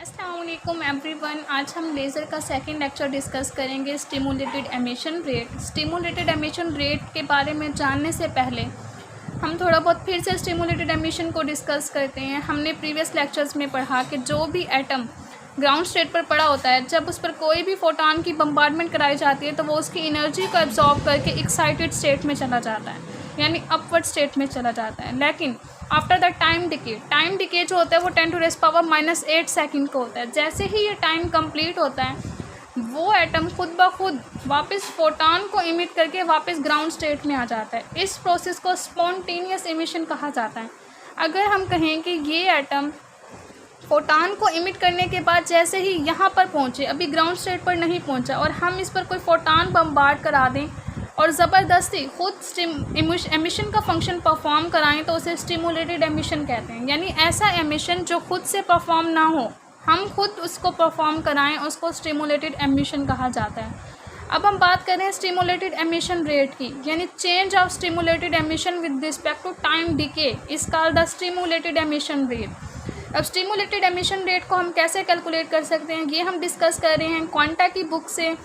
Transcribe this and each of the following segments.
अस्सलाम वालेकुम एवरीवन। आज हम लेज़र का सेकंड लेक्चर डिस्कस करेंगे, stimulated emission rate. Stimulated emission rate के बारे में जानने से पहले हम थोड़ा बहुत फिर से स्टिमुलेटेड एमिशन को डिस्कस करते हैं। हमने प्रीवियस लेक्चर्स में पढ़ा कि जो भी एटम ग्राउंड स्टेट पर पड़ा होता है, जब उस पर कोई भी फोटॉन की बम्बार्डमेंट कराई जाती है तो वो उसकी एनर्जी को एब्जॉर्ब करके एक्साइटेड स्टेट में चला जाता है, यानी अपवर्ड स्टेट में चला जाता है। लेकिन आफ्टर द टाइम डिके जो होता है वो 10⁻⁻8 सेकंड का होता है। जैसे ही ये टाइम कंप्लीट होता है, वो एटम खुद ब खुद वापस फोटॉन को इमिट करके वापस ग्राउंड स्टेट में आ जाता है। इस प्रोसेस को स्पॉन्टेनियस एमिशन कहा जाता है। अगर हम कहें कि ये एटम फोटॉन को इमिट करने के बाद जैसे ही यहाँ पर पहुँचे, अभी ग्राउंड स्टेट पर नहीं पहुँचा, और हम इस पर कोई फोटॉन बम्बार्ड करा दें और ज़बरदस्ती खुद एमिशन का फंक्शन परफॉर्म कराएं तो उसे स्टिमुलेटेड एमिशन कहते हैं। यानी ऐसा एमिशन जो खुद से परफॉर्म ना हो, हम खुद उसको परफॉर्म कराएं, उसको स्टिमुलेटेड एमिशन कहा जाता है। अब हम बात करें स्टिमुलेटेड एमिशन रेट की, यानी change of stimulated emission with respect to time decay is called the stimulated emission rate. अब स्टिमुलेटेड एमिशन रेट को हम कैसे कैलकुलेट कर सकते हैं, ये हम डिस्कस कर रहे हैं क्वांटा की बुक से।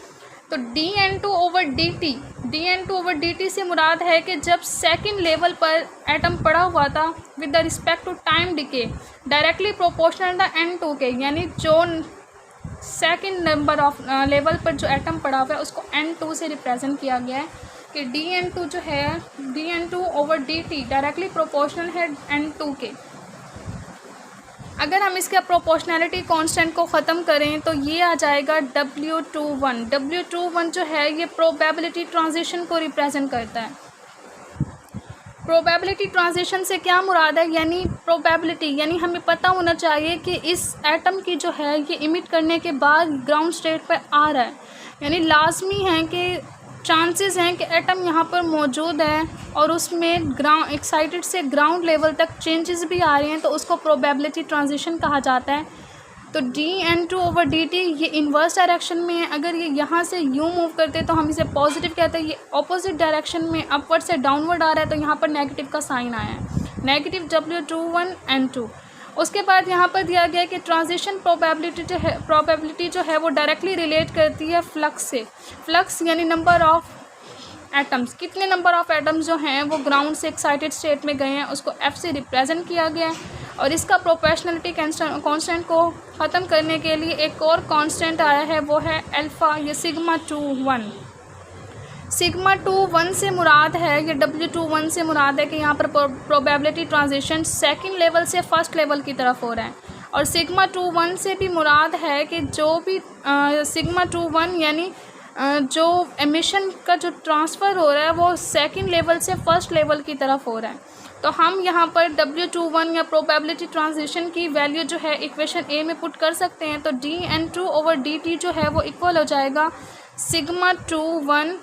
तो dN2/dt से मुराद है कि जब सेकंड लेवल पर एटम पड़ा हुआ था with the respect to time decay directly proportional the N2 के, यानी जो सेकंड नंबर ऑफ लेवल पर जो एटम पड़ा हुआ है उसको N2 से रिप्रेजेंट किया गया है कि dN2 जो है dN2/dt डायरेक्टली प्रोपोर्शनल है N2 के। अगर हम इसके प्रोपोर्शनैलिटी कांस्टेंट को ख़त्म करें तो ये आ जाएगा W21 जो है ये प्रोबेबिलिटी ट्रांजिशन को रिप्रेजेंट करता है। प्रोबेबिलिटी ट्रांजिशन से क्या मुराद है, यानी प्रोबेबिलिटी, यानी हमें पता होना चाहिए कि इस एटम की जो है ये इमिट करने के बाद ग्राउंड स्टेट पर आ रहा है, यानी लाजमी है कि चांसेस हैं कि एटम यहाँ पर मौजूद है और उसमें एक्साइटेड से ग्राउंड लेवल तक चेंजेस भी आ रहे हैं, तो उसको प्रोबेबिलिटी ट्रांजिशन कहा जाता है। तो dN2/dt ये इन्वर्स डायरेक्शन में है। अगर ये यहाँ से यूँ मूव करते तो हम इसे पॉजिटिव कहते हैं। ये अपोजिट डायरेक्शन में अपवर्ड से डाउनवर्ड आ रहा है तो यहाँ पर नेगेटिव का साइन आया है, नेगेटिव W21N2। उसके बाद यहाँ पर दिया गया कि ट्रांजिशन प्रोबेबिलिटी जो है वो डायरेक्टली रिलेट करती है फ्लक्स से। फ्लक्स यानी नंबर ऑफ एटम्स, कितने नंबर ऑफ एटम्स जो हैं वो ग्राउंड से एक्साइटेड स्टेट में गए हैं, उसको F से रिप्रेजेंट किया गया है। और इसका प्रोपोर्शनैलिटी कांस्टेंट को ख़त्म करने के लिए एक और कांस्टेंट आया है, वो है अल्फ़ा, ये सिग्मा 2 1 से मुराद है, ये W21 से मुराद है कि यहाँ पर प्रोबेबिलिटी ट्रांजिशन सेकंड लेवल से फर्स्ट लेवल की तरफ हो रहा है। और सिग्मा 1 से भी मुराद है कि जो भी सिग्मा 1 यानी जो एमिशन का जो ट्रांसफ़र हो रहा है वो सेकंड लेवल से फर्स्ट लेवल की तरफ हो रहा है। तो हम यहाँ पर W21 या प्रोबेबिलिटी ट्रांजिशन की वैल्यू जो है इक्वेशन ए में पुट कर सकते हैं। तो dN2/dt जो है वो इक्वल हो जाएगा सिग्मा 1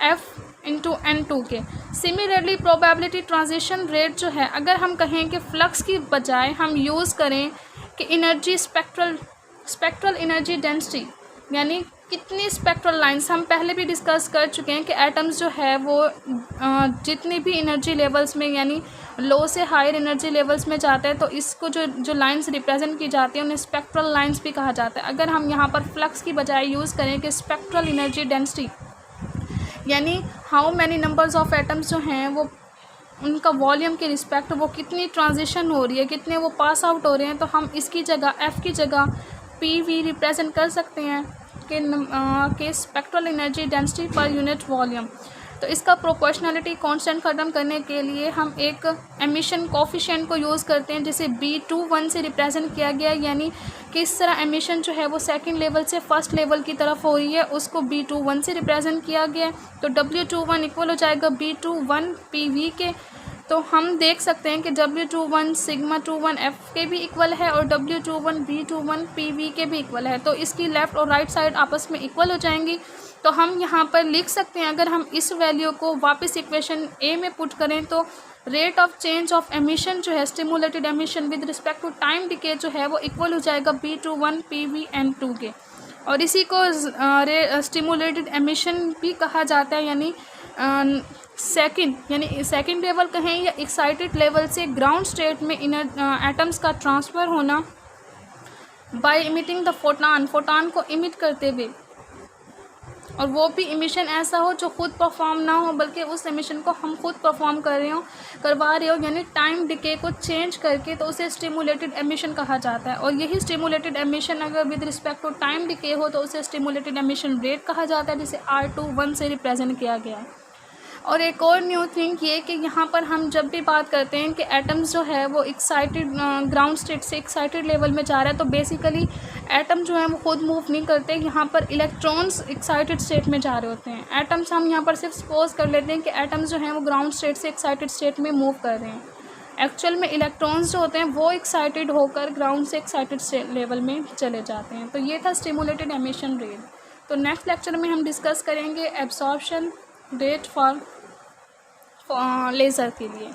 F इंटू N2 के। सिमिलरली प्रोबेबिलिटी ट्रांजिशन रेट जो है, अगर हम कहें कि फ्लक्स की बजाय हम यूज़ करें कि एनर्जी स्पेक्ट्रल एनर्जी डेंसिटी, यानी कितनी स्पेक्ट्रल लाइंस, हम पहले भी डिस्कस कर चुके हैं कि एटम्स जो है वो जितनी भी एनर्जी लेवल्स में, यानी लो से हायर एनर्जी लेवल्स में जाते हैं तो इसको जो लाइंस रिप्रेजेंट की जाती है उन्हें स्पेक्ट्रल लाइंस भी कहा जाता है। अगर हम यहाँ पर फ्लक्स की बजाय यूज़ करें कि स्पेक्ट्रल एनर्जी डेंसिटी, यानी how many numbers of atoms जो हैं वो उनका वॉल्यूम के रिस्पेक्ट वो कितनी ट्रांजिशन हो रही है, कितने वो पास आउट हो रहे हैं, तो हम इसकी जगह F की जगह PV रिप्रेजेंट कर सकते हैं कि spectral energy density per unit volume. तो इसका प्रोपोर्शनैलिटी कांस्टेंट ख़त्म करने के लिए हम एक एमिशन कोफिशिएंट को यूज़ करते हैं जिसे B21 से रिप्रेजेंट किया गया, यानी किस तरह एमिशन जो है वो सेकंड लेवल से फर्स्ट लेवल की तरफ हो रही है, उसको B21 से रिप्रेजेंट किया गया है। तो W21 इक्वल हो जाएगा B21 PV के। तो हम देख सकते हैं कि W21 सिग्मा 21 F के भी इक्वल है और W21 B21 PV के भी इक्वल है। तो इसकी लेफ़्ट और राइट साइड आपस में इक्वल हो जाएंगी। तो हम यहाँ पर लिख सकते हैं, अगर हम इस वैल्यू को वापस इक्वेशन ए में पुट करें तो rate of change of emission जो है stimulated emission with respect to time decay जो है वो इक्वल हो जाएगा B21 PV N2 के। और इसी को स्टिमुलेटेड एमिशन भी कहा जाता है, यानी सेकंड लेवल कहें या एक्साइटेड लेवल से ग्राउंड स्टेट में एटम्स का ट्रांसफ़र होना, बाय इमिटिंग द फोटान को इमिट करते हुए, और वो भी इमिशन ऐसा हो जो खुद परफॉर्म ना हो, बल्कि उस इमिशन को हम खुद परफॉर्म करवा रहे हो, यानी टाइम डिके को चेंज करके, तो उसे स्टिमुलेटेड एमिशन कहा जाता है। और यही स्टिमुलेटेड एमिशन अगर with respect to time decay हो तो उसे स्टिमुलेटेड एमिशन रेट कहा जाता है, जिसे R21 से रिप्रेजेंट किया गया है। और एक और न्यू थिंग ये कि यहाँ पर हम जब भी बात करते हैं कि एटम्स जो है वो एक्साइटेड ग्राउंड स्टेट से एक्साइटेड लेवल में जा रहा है, तो बेसिकली एटम जो है वो खुद मूव नहीं करते, यहाँ पर इलेक्ट्रॉन्स एक्साइटेड स्टेट में जा रहे होते हैं। एटम्स हम यहाँ पर सिर्फ सपोज कर लेते हैं कि एटम्स जो हैं वो ग्राउंड स्टेट से एक्साइटेड स्टेट में मूव कर रहे हैं। एक्चुअल में इलेक्ट्रॉन्स जो होते हैं वो एक्साइटेड होकर ग्राउंड से एक्साइटेड लेवल में चले जाते हैं। तो ये था स्टिमुलेटेड एमिशन रेट। तो नेक्स्ट लेक्चर में हम डिस्कस करेंगे एब्सॉर्प्शन रेट फॉर लेज़र के लिए।